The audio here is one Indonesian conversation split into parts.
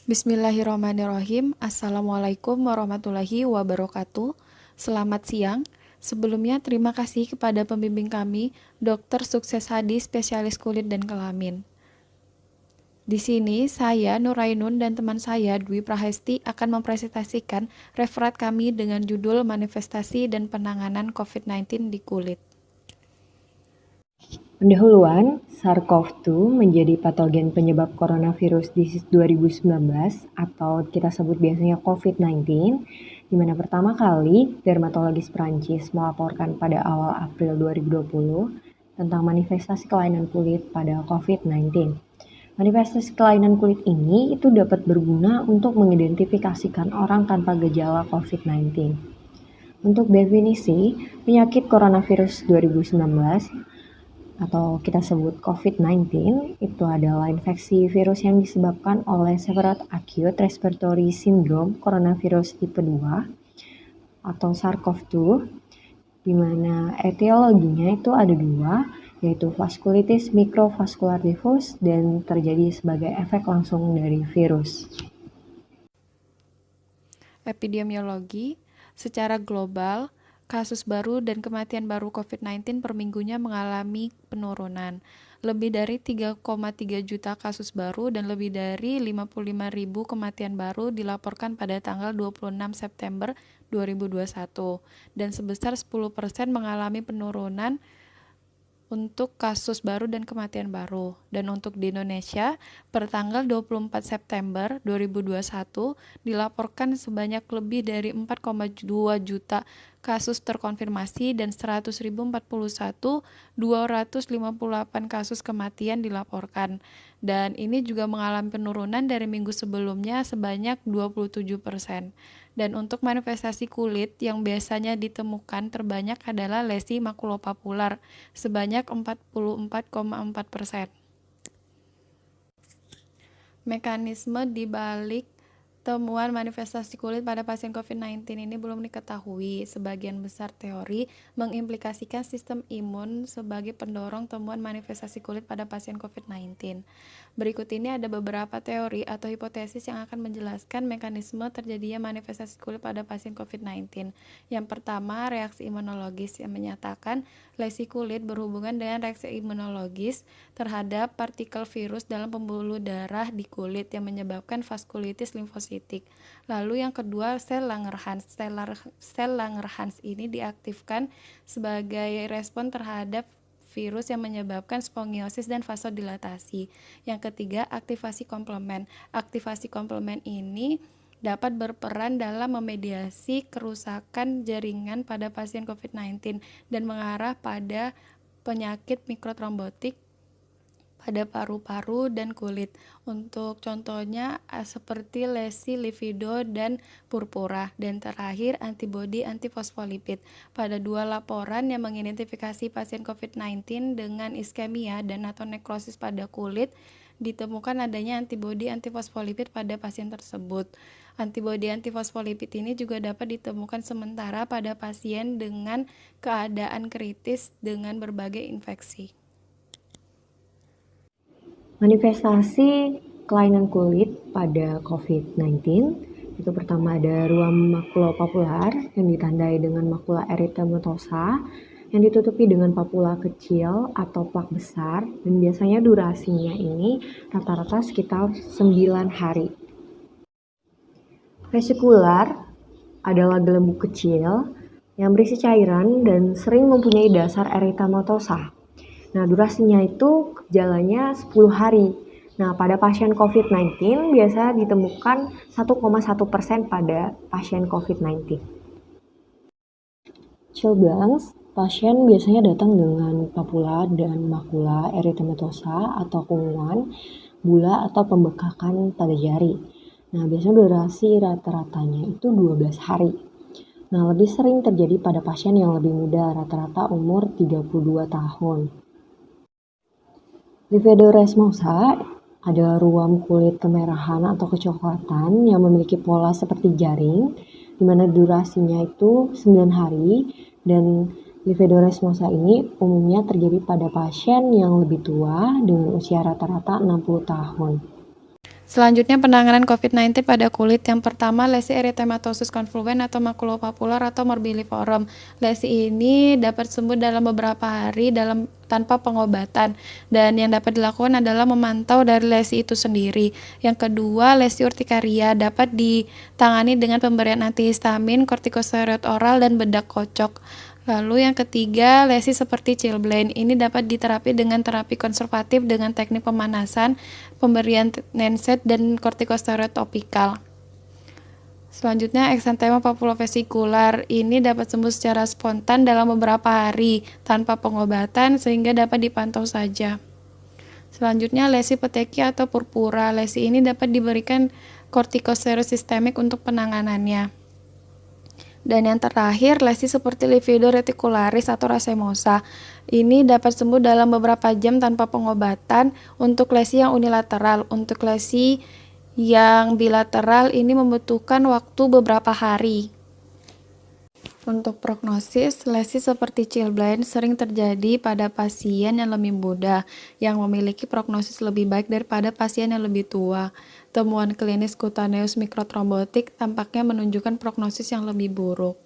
Bismillahirrahmanirrahim. Assalamualaikum warahmatullahi wabarakatuh. Selamat siang. Sebelumnya terima kasih kepada pembimbing kami, Dr. Sukses Hadi, spesialis kulit dan kelamin. Di sini saya Nurainun dan teman saya Dwi Prahesti akan mempresentasikan referat kami dengan judul Manifestasi dan Penanganan COVID-19 di Kulit. Pendahuluan, SARS-CoV-2 menjadi patogen penyebab coronavirus disease 2019 atau kita sebut biasanya COVID-19, di mana pertama kali dermatologis Prancis melaporkan pada awal April 2020 tentang manifestasi kelainan kulit pada COVID-19. Manifestasi kelainan kulit ini itu dapat berguna untuk mengidentifikasikan orang tanpa gejala COVID-19. Untuk definisi, penyakit coronavirus 2019 atau kita sebut COVID-19 itu adalah infeksi virus yang disebabkan oleh Severed Acute Respiratory Syndrome coronavirus tipe 2 atau SARS-CoV-2, di mana etiologinya itu ada dua, yaitu vaskulitis mikrovaskular diffuse dan terjadi sebagai efek langsung dari virus. Epidemiologi, secara global, kasus baru dan kematian baru COVID-19 per minggunya mengalami penurunan. Lebih dari 3,3 juta kasus baru dan lebih dari 55.000 kematian baru dilaporkan pada tanggal 26 September 2021 dan sebesar 10% mengalami penurunan untuk kasus baru dan kematian baru. Dan untuk di Indonesia, per tanggal 24 September 2021 dilaporkan sebanyak lebih dari 4,2 juta kasus terkonfirmasi dan 258 kasus kematian dilaporkan. Dan ini juga mengalami penurunan dari minggu sebelumnya sebanyak 27%. Dan untuk manifestasi kulit yang biasanya ditemukan terbanyak adalah lesi makulopapular sebanyak 44,4%. Mekanisme di balik temuan manifestasi kulit pada pasien COVID-19 ini belum diketahui. Sebagian besar teori mengimplikasikan sistem imun sebagai pendorong temuan manifestasi kulit pada pasien COVID-19. Berikut ini ada beberapa teori atau hipotesis yang akan menjelaskan mekanisme terjadinya manifestasi kulit pada pasien COVID-19. Yang pertama, reaksi imunologis yang menyatakan lesi kulit berhubungan dengan reaksi imunologis terhadap partikel virus dalam pembuluh darah di kulit yang menyebabkan vaskulitis limfositik. Lalu yang kedua, sel Langerhans. Sel Langerhans ini diaktifkan sebagai respon terhadap virus yang menyebabkan spongiosis dan vasodilatasi. Yang ketiga, aktivasi komplement. Aktivasi komplement ini dapat berperan dalam memediasi kerusakan jaringan pada pasien COVID-19 dan mengarah pada penyakit mikrotrombotik pada paru-paru dan kulit. Untuk contohnya seperti lesi livido dan purpura. Dan terakhir, antibodi antifosfolipid. Pada dua laporan yang mengidentifikasi pasien COVID-19 dengan iskemia dan atau nekrosis pada kulit, ditemukan adanya antibodi antifosfolipid pada pasien tersebut. Antibodi antifosfolipid ini juga dapat ditemukan sementara pada pasien dengan keadaan kritis dengan berbagai infeksi. Manifestasi kelainan kulit pada COVID-19 itu pertama ada ruam makulopapular yang ditandai dengan makula eritematosa yang ditutupi dengan papula kecil atau plak besar dan biasanya durasinya ini rata-rata sekitar 9 hari. Vesikular adalah gelembung kecil yang berisi cairan dan sering mempunyai dasar eritematosa. Nah, durasinya itu gejalanya 10 hari. Nah, pada pasien COVID-19 biasa ditemukan 1,1% pada pasien COVID-19. Chilblains, pasien biasanya datang dengan papula dan makula eritematosa atau kunguan, bula atau pembekakan pada jari. Nah, biasanya durasi rata-ratanya itu 12 hari. Nah, lebih sering terjadi pada pasien yang lebih muda, rata-rata umur 32 tahun. Livedoresmosa adalah ruam kulit kemerahan atau kecoklatan yang memiliki pola seperti jaring, di mana durasinya itu 9 hari, dan livedoresmosa ini umumnya terjadi pada pasien yang lebih tua dengan usia rata-rata 60 tahun. Selanjutnya penanganan COVID-19 pada kulit. Yang pertama, lesi erythematosus confluens atau makulopapular atau morbilliform. Lesi ini dapat sembuh dalam beberapa hari tanpa pengobatan, dan yang dapat dilakukan adalah memantau dari lesi itu sendiri. Yang kedua, lesi urtikaria dapat ditangani dengan pemberian antihistamin, kortikosteroid oral, dan bedak kocok. Lalu yang ketiga, lesi seperti chilblain. Ini dapat diterapi dengan terapi konservatif dengan teknik pemanasan, pemberian NSAID, dan kortikosteroid topikal. Selanjutnya, eksantema papulofesikular. Ini dapat sembuh secara spontan dalam beberapa hari tanpa pengobatan sehingga dapat dipantau saja. Selanjutnya, lesi peteki atau purpura. Lesi ini dapat diberikan kortikosteroid sistemik untuk penanganannya. Dan yang terakhir, lesi seperti livedo reticularis atau racemosa. Ini dapat sembuh dalam beberapa jam tanpa pengobatan untuk lesi yang unilateral. Untuk lesi yang bilateral ini membutuhkan waktu beberapa hari. Untuk prognosis, lesi seperti chilblain sering terjadi pada pasien yang lebih muda, yang memiliki prognosis lebih baik daripada pasien yang lebih tua. Temuan klinis kutaneus mikrotrombotik tampaknya menunjukkan prognosis yang lebih buruk.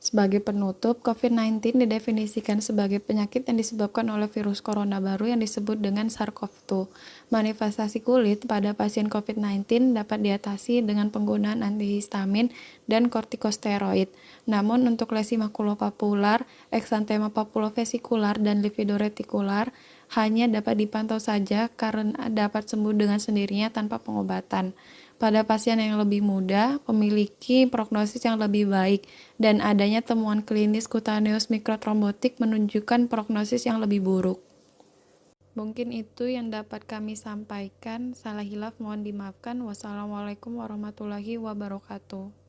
Sebagai penutup, COVID-19 didefinisikan sebagai penyakit yang disebabkan oleh virus corona baru yang disebut dengan SARS-CoV-2. Manifestasi kulit pada pasien COVID-19 dapat diatasi dengan penggunaan antihistamin dan kortikosteroid. Namun untuk lesi makulopapular, eksantema papulofesikular, dan livedo retikular hanya dapat dipantau saja karena dapat sembuh dengan sendirinya tanpa pengobatan. Pada pasien yang lebih muda, memiliki prognosis yang lebih baik, dan adanya temuan klinis kutaneus mikrotrombotik menunjukkan prognosis yang lebih buruk. Mungkin itu yang dapat kami sampaikan. Salah hilaf mohon dimaafkan. Wassalamualaikum warahmatullahi wabarakatuh.